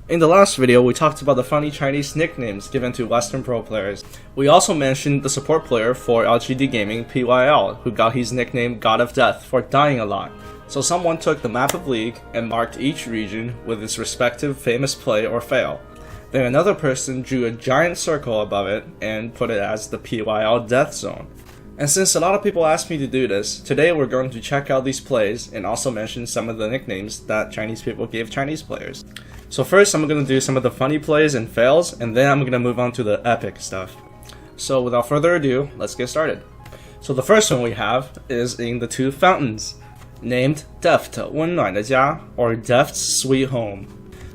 In the last video, we talked about the funny Chinese nicknames given to Western pro players. We also mentioned the support player for LGD Gaming, PYL, who got his nickname God of Death for dying a lot. So someone took the map of League and marked each region with its respective famous play or fail. Then another person drew a giant circle above it and put it as the PYL Death Zone. And since a lot of people asked me to do this, today we're going to check out these plays and also mention some of the nicknames that Chinese people gave Chinese players. So first I'm going to do some of the funny plays and fails, and then I'm going to move on to the epic stuff. So without further ado, let's get started. So the first one we have is in the two fountains, named Deft 温暖的家, or Deft's Sweet Home.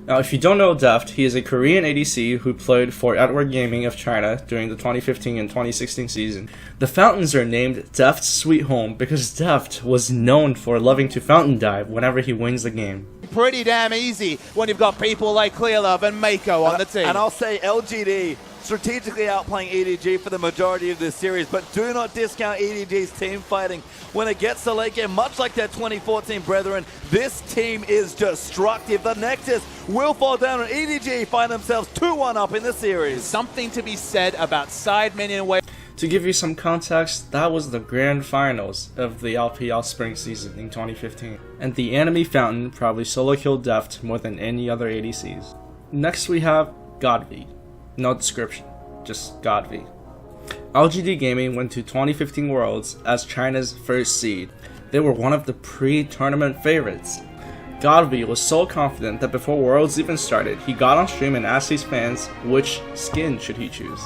Now if you don't know Deft, he is a Korean ADC who played for Edward Gaming of China during the 2015 and 2016 season. The fountains are named Deft's Sweet Home because Deft was known for loving to fountain dive whenever he wins the game. Pretty damn easy when you've got people like Clearlove and Mako on the team. And I'll say LGD strategically outplaying EDG for the majority of this series, but do not discount EDG's team fighting. When it gets to late game, much like their 2014 brethren, this team is destructive. The Nectus will fall down and EDG find themselves 2-1 up in the series. Something to be said about side minion wave. To give you some context, that was the grand finals of the LPL spring season in 2015, and the enemy fountain probably solo killed Deft more than any other ADCs. Next we have Godv. No description, just Godv. LGD Gaming went to 2015 Worlds as China's first seed. They were one of the pre-tournament favorites. Godv was so confident that before Worlds even started, he got on stream and asked his fans which skin should he choose.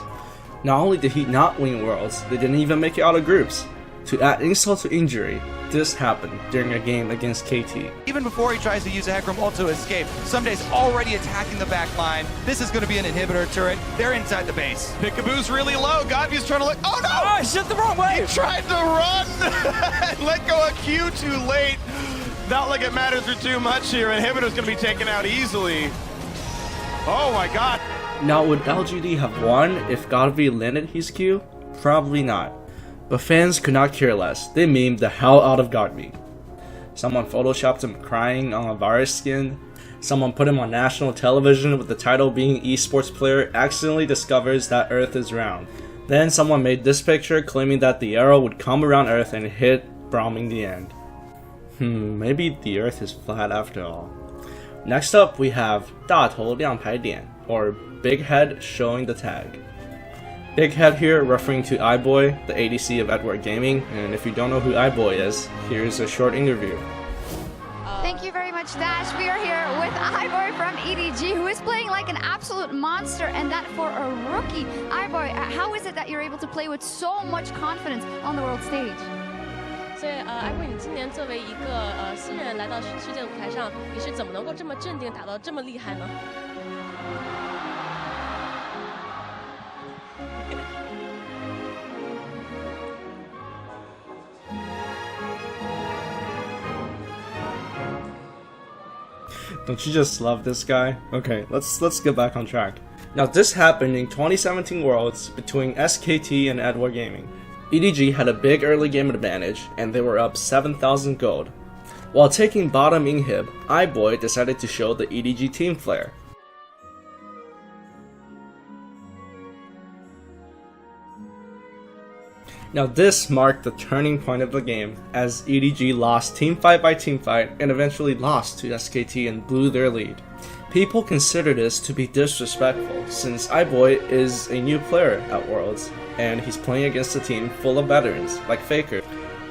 Not only did he not win Worlds, they didn't even make it out of groups. To add insult to injury, this happened during a game against KT. Even before he tries to use a Hecarim ult to escape, Sumday's already attacking the back line. This is going to be an inhibitor turret. They're inside the base. Pickaboo's really low. Godvy's trying to look. Oh no! Oh, I shot the wrong way! He tried to run! Let go of Q too late. Not like it matters for too much here. Inhibitor's going to be taken out easily. Oh my god. Now, would LGD have won if Godv landed his Q? Probably not. But fans could not care less. They memed the hell out of Godv. Someone photoshopped him crying on a Varus skin. Someone put him on national television with the title being Esports Player Accidentally Discovers That Earth is Round. Then someone made this picture claiming that the arrow would come around Earth and hit Braum in the end. Maybe the Earth is flat after all. Next up we have 大头亮牌点, or Big Head showing the tag. Big Head here referring to iBoy, the ADC of Edward Gaming, and if you don't know who iBoy is, here's a short interview. Thank you very much, Dash. We are here with iBoy from EDG, who is playing like an absolute monster, and that for a rookie. iBoy, how is it that you're able to play with so much confidence on the world stage? 所以艾贵，你今年作为一个新人来到世界舞台上，你是怎么能够这么镇定，打到这么厉害呢？ Don't you just love this guy? Okay, let's get back on track. Now this happened in 2017 Worlds between SKT and Edward Gaming. EDG had a big early game advantage and they were up 7,000 gold. While taking bottom inhib, iBoy decided to show the EDG team flare. Now this marked the turning point of the game, as EDG lost teamfight by teamfight and eventually lost to SKT and blew their lead. People consider this to be disrespectful, since iBoy is a new player at Worlds, and he's playing against a team full of veterans, like Faker.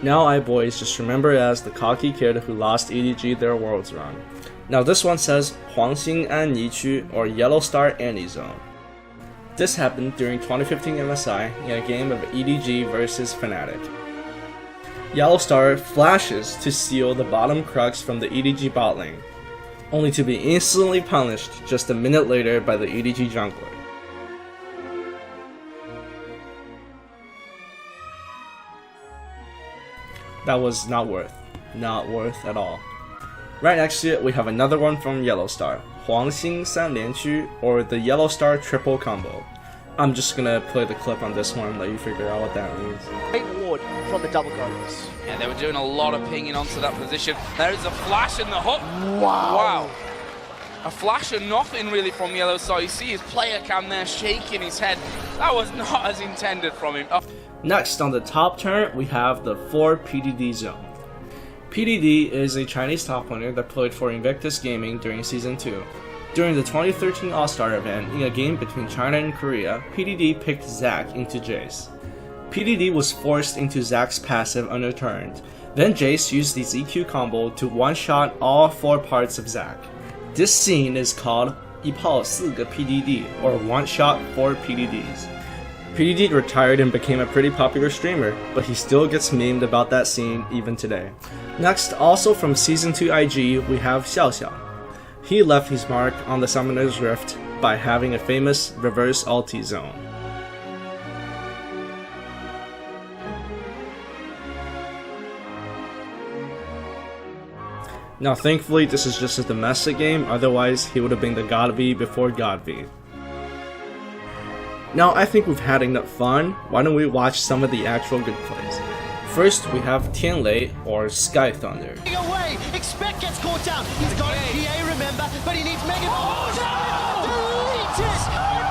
Now iBoy is just remembered as the cocky kid who lost EDG their Worlds run. Now this one says Huangxing Anyi Qu, or Yellow Star Annie Zone. This happened during 2015 MSI in a game of EDG versus Fnatic. Yellowstar flashes to steal the bottom crux from the EDG bot lane, only to be instantly punished just a minute later by the EDG jungler. That was not worth at all. Right next to it, we have another one from Yellowstar, Huangxing San Lian Qu, or the Yellowstar triple combo. I'm just gonna play the clip on this one and let you figure out what that means. Great ward from the double goals. Yeah, they were doing a lot of pinging onto that position. There is a flash in the hook. Wow. Wow. a flash of nothing really from Yellow. So you see his player cam there shaking his head. That was not as intended from him. Next on the top turn, we have the 4 PDD zone. PDD is a Chinese top laner that played for Invictus Gaming during Season 2. During the 2013 All-Star event, in a game between China and Korea, PDD picked Zac into Jace. PDD was forced into Zac's passive unreturned. Then Jace used the EQ combo to one-shot all 4 parts of Zac. This scene is called 一炮4个 PDD, or one-shot 4 PDDs. PDD retired and became a pretty popular streamer, but he still gets memed about that scene even today. Next, also from Season 2 IG, we have Xiaoxiao. He left his mark on the Summoner's Rift by having a famous reverse ulti zone. Now thankfully this is just a domestic game, otherwise he would have been the God V before God V. Now I think we've had enough fun, why don't we watch some of the actual good plays. First we have Tianlei, or Sky Thunder. Away. Expect gets caught down. He's got a PA, remember, but he needs Mega. Oh, delete it!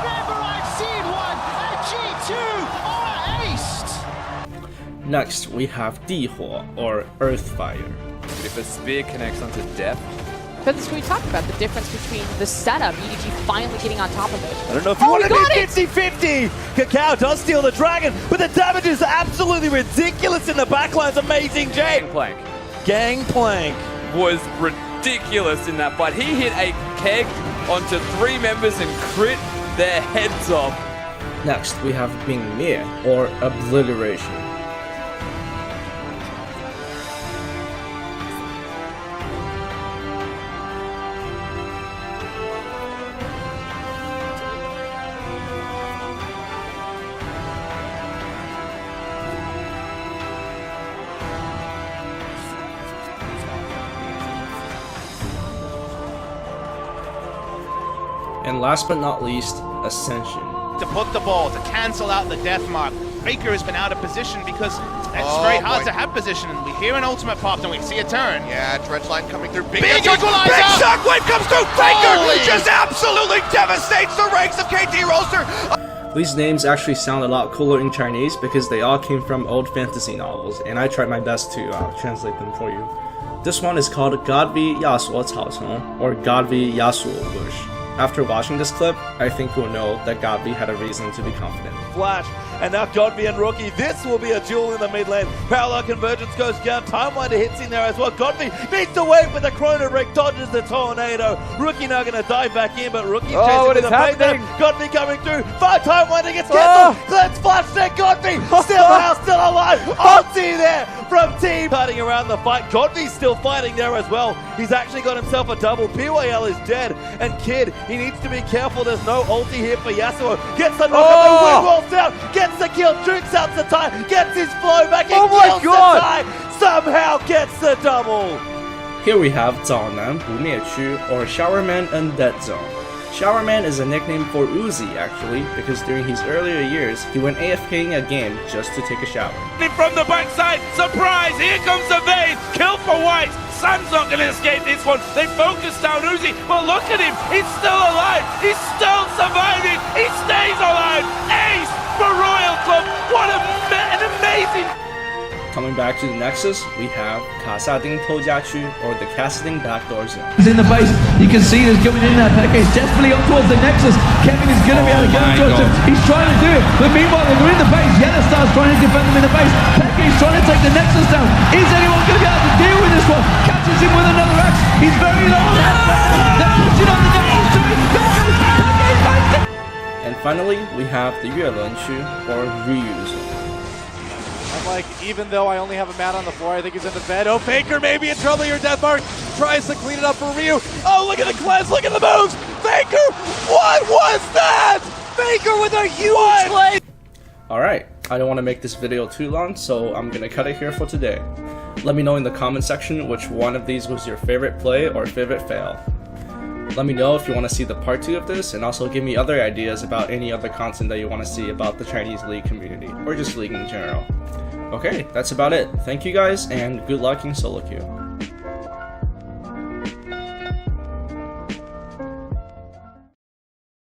Remember, I've seen one! A G2 or aced! Next we have Dihuo, or Earthfire. If a spear connects onto depth. But we talked about the difference between the setup, EDG finally getting on top of it. I don't know if you want to be 50-50. Kakao does steal the dragon, but the damage is absolutely ridiculous in the backline's amazing Jay. Gangplank. Gangplank Was ridiculous in that fight. He hit a keg onto 3 members and crit their heads off. Next we have Bing Mie, or Obliteration. And last but not least, Ascension. To put the ball, to cancel out the death mark. Faker has been out of position because it's very hard to have position. And we hear an ultimate pop and we see a turn. Yeah, Dredgeline coming through. Big equalizer! Big shockwave comes through. Faker just absolutely devastates the ranks of KT Rolster. These names actually sound a lot cooler in Chinese because they all came from old fantasy novels, and I tried my best to translate them for you. This one is called God V Yasuo Caocong, or God V Yasuo Bush. After watching this clip, I think we'll know that God V had a reason to be confident. Flash, and now Godby and Rookie. This will be a duel in the mid lane. Parallel convergence goes down. Timewinder hits in there as well. Godby needs to wait, but the Chrono Break dodges the tornado. Rookie now going to dive back in, but Rookie chases with a fade there. Godby coming through. Timewinder gets cancelled. Let's flash there. Godby still alive. Ulti there from team. Cutting around the fight. Godby's still fighting there as well. He's actually got himself a double. PYL is dead. And Kid, he needs to be careful. There's no ulti here for Yasuo. Gets the knock up, the wing walls down. Gets the kill, drinks out the tie, gets his flow back, and kills the tie. Somehow gets the double. Here we have Zaonan Bumiechü, or Showerman Undead Zone. Showerman is a nickname for Uzi actually, because during his earlier years, he went AFKing a game just to take a shower. From the backside, surprise! Here comes the base. Kill for White. Sun's not going to escape this one. They focus down Uzi, but look at him. He's still alive. He's still surviving. He stays alive. Ace for Royal Club. What an amazing. Coming back to the Nexus, we have Kasading Toujia-Chu, or the Casting Backdoor Zone. He's in the base. You can see he's coming in that package, desperately up towards the Nexus. Kevin is going to be able to go towards him. He's trying to do it, but meanwhile they're in the base. Yellowstar's trying to defend them in the base. Peke's trying to take the Nexus down. Is anyone going to be able to deal with this one? Catches him with another axe. He's very low. They're pushing on the Nexus. And finally, we have the Yuelenchu, or Ryu Zone. Like, even though I only have a mat on the floor, I think he's in the bed. Oh, Faker maybe in trouble here. Deathmark tries to clean it up for Ryu. Oh, look at the cleanse, look at the moves. Faker, what was that? Faker with a huge play. Alright, I don't want to make this video too long, so I'm gonna cut it here for today. Let me know in the comment section which one of these was your favorite play or favorite fail. Let me know if you want to see the part 2 of this, and also give me other ideas about any other content that you want to see about the Chinese League community, or just League in general. Okay, that's about it. Thank you guys, and good luck in solo queue.